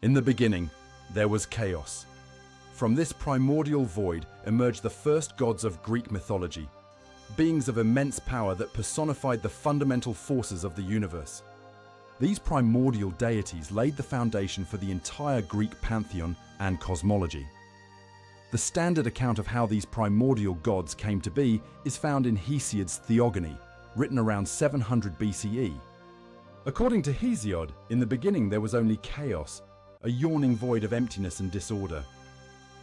In the beginning, there was chaos. From this primordial void emerged the first gods of Greek mythology, beings of immense power that personified the fundamental forces of the universe. These primordial deities laid the foundation for the entire Greek pantheon and cosmology. The standard account of how these primordial gods came to be is found in Hesiod's Theogony, written around 700 BCE. According to Hesiod, in the beginning there was only chaos, a yawning void of emptiness and disorder.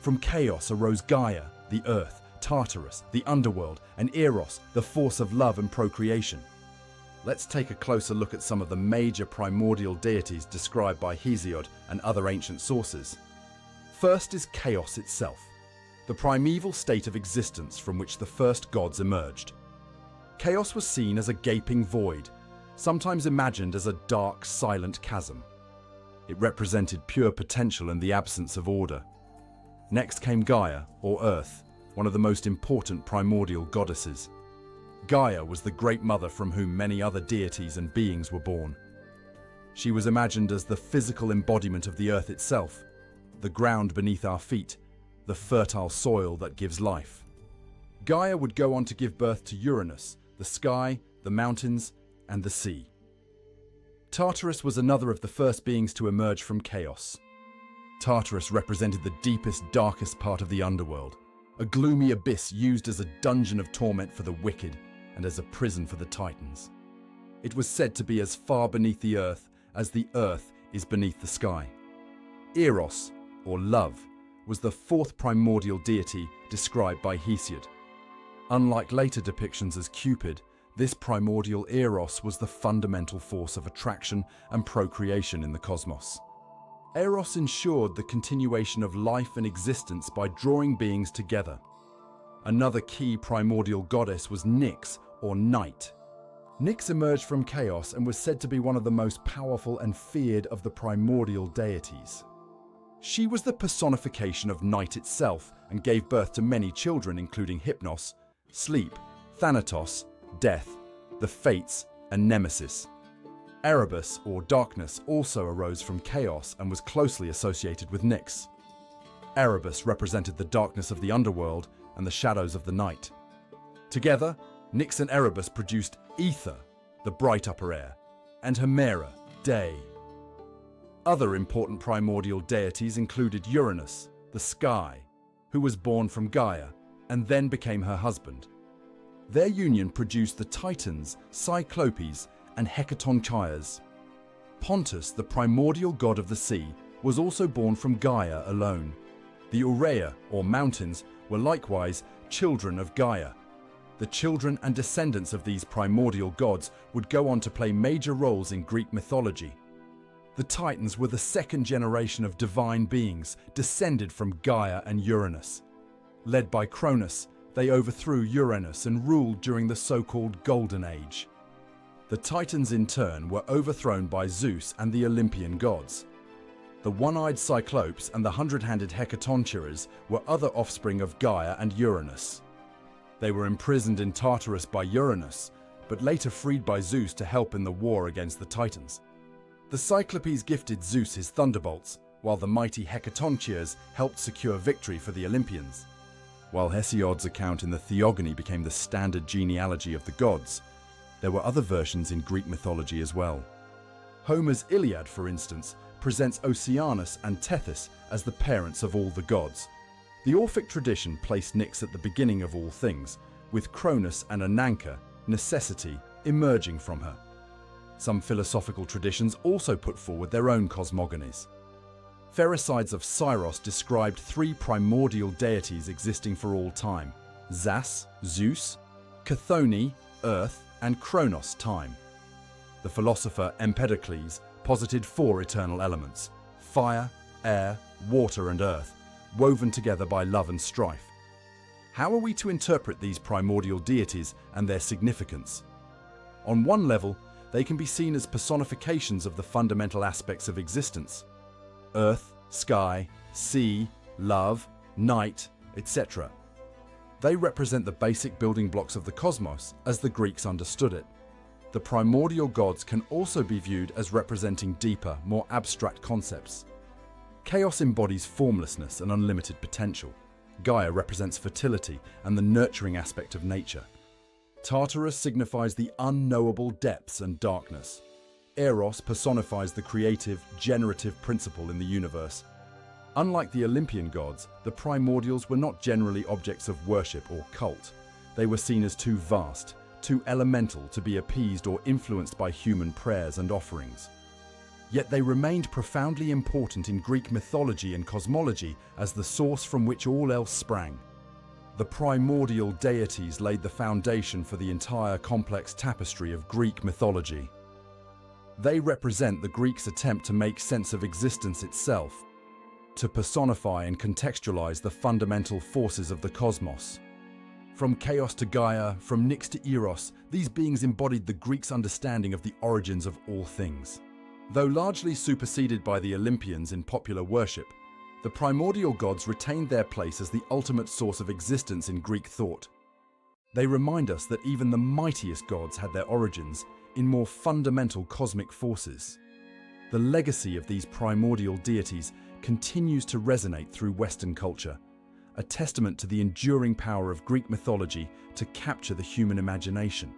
From chaos arose Gaia, the earth, Tartarus, the underworld, and Eros, the force of love and procreation. Let's take a closer look at some of the major primordial deities described by Hesiod and other ancient sources. First is chaos itself, the primeval state of existence from which the first gods emerged. Chaos was seen as a gaping void, sometimes imagined as a dark, silent chasm. It represented pure potential and the absence of order. Next came Gaia, or Earth, one of the most important primordial goddesses. Gaia was the great mother from whom many other deities and beings were born. She was imagined as the physical embodiment of the earth itself, the ground beneath our feet, the fertile soil that gives life. Gaia would go on to give birth to Uranus, the sky, the mountains, and the sea. Tartarus was another of the first beings to emerge from chaos. Tartarus represented the deepest, darkest part of the underworld, a gloomy abyss used as a dungeon of torment for the wicked and as a prison for the Titans. It was said to be as far beneath the earth as the earth is beneath the sky. Eros, or love, was the fourth primordial deity described by Hesiod. Unlike later depictions as Cupid, this primordial Eros was the fundamental force of attraction and procreation in the cosmos. Eros ensured the continuation of life and existence by drawing beings together. Another key primordial goddess was Nyx, or night. Nyx emerged from chaos and was said to be one of the most powerful and feared of the primordial deities. She was the personification of night itself and gave birth to many children, including Hypnos, sleep, Thanatos, death, the Fates, and Nemesis. Erebus, or darkness, also arose from chaos and was closely associated with Nyx. Erebus represented the darkness of the underworld and the shadows of the night. Together, Nyx and Erebus produced Ether, the bright upper air, and Hemera, day. Other important primordial deities included Uranus, the sky, who was born from Gaia and then became her husband. Their union produced the Titans, Cyclopes, and Hecatonchires. Pontus, the primordial god of the sea, was also born from Gaia alone. The Aurea, or mountains, were likewise children of Gaia. The children and descendants of these primordial gods would go on to play major roles in Greek mythology. The Titans were the second generation of divine beings descended from Gaia and Uranus. Led by Cronus, they overthrew Uranus and ruled during the so-called Golden Age. The Titans in turn were overthrown by Zeus and the Olympian gods. The one-eyed Cyclopes and the hundred-handed Hecatonchires were other offspring of Gaia and Uranus. They were imprisoned in Tartarus by Uranus, but later freed by Zeus to help in the war against the Titans. The Cyclopes gifted Zeus his thunderbolts, while the mighty Hecatonchires helped secure victory for the Olympians. While Hesiod's account in the Theogony became the standard genealogy of the gods, there were other versions in Greek mythology as well. Homer's Iliad, for instance, presents Oceanus and Tethys as the parents of all the gods. The Orphic tradition placed Nyx at the beginning of all things, with Cronus and Ananke, necessity, emerging from her. Some philosophical traditions also put forward their own cosmogonies. Pherecydes of Syros described three primordial deities existing for all time: Zas, Zeus, Chthoni, earth, and Kronos, time. The philosopher Empedocles posited four eternal elements: fire, air, water, and earth, woven together by love and strife. How are we to interpret these primordial deities and their significance? On one level, they can be seen as personifications of the fundamental aspects of existence: earth, sky, sea, love, night, etc. They represent the basic building blocks of the cosmos as the Greeks understood it. The primordial gods can also be viewed as representing deeper, more abstract concepts. Chaos embodies formlessness and unlimited potential. Gaia represents fertility and the nurturing aspect of nature. Tartarus signifies the unknowable depths and darkness. Eros personifies the creative, generative principle in the universe. Unlike the Olympian gods, the primordials were not generally objects of worship or cult. They were seen as too vast, too elemental to be appeased or influenced by human prayers and offerings. Yet they remained profoundly important in Greek mythology and cosmology as the source from which all else sprang. The primordial deities laid the foundation for the entire complex tapestry of Greek mythology. They represent the Greeks' attempt to make sense of existence itself, to personify and contextualize the fundamental forces of the cosmos. From chaos to Gaia, from Nyx to Eros, these beings embodied the Greeks' understanding of the origins of all things. Though largely superseded by the Olympians in popular worship, the primordial gods retained their place as the ultimate source of existence in Greek thought. They remind us that even the mightiest gods had their origins in more fundamental cosmic forces. The legacy of these primordial deities continues to resonate through Western culture, a testament to the enduring power of Greek mythology to capture the human imagination.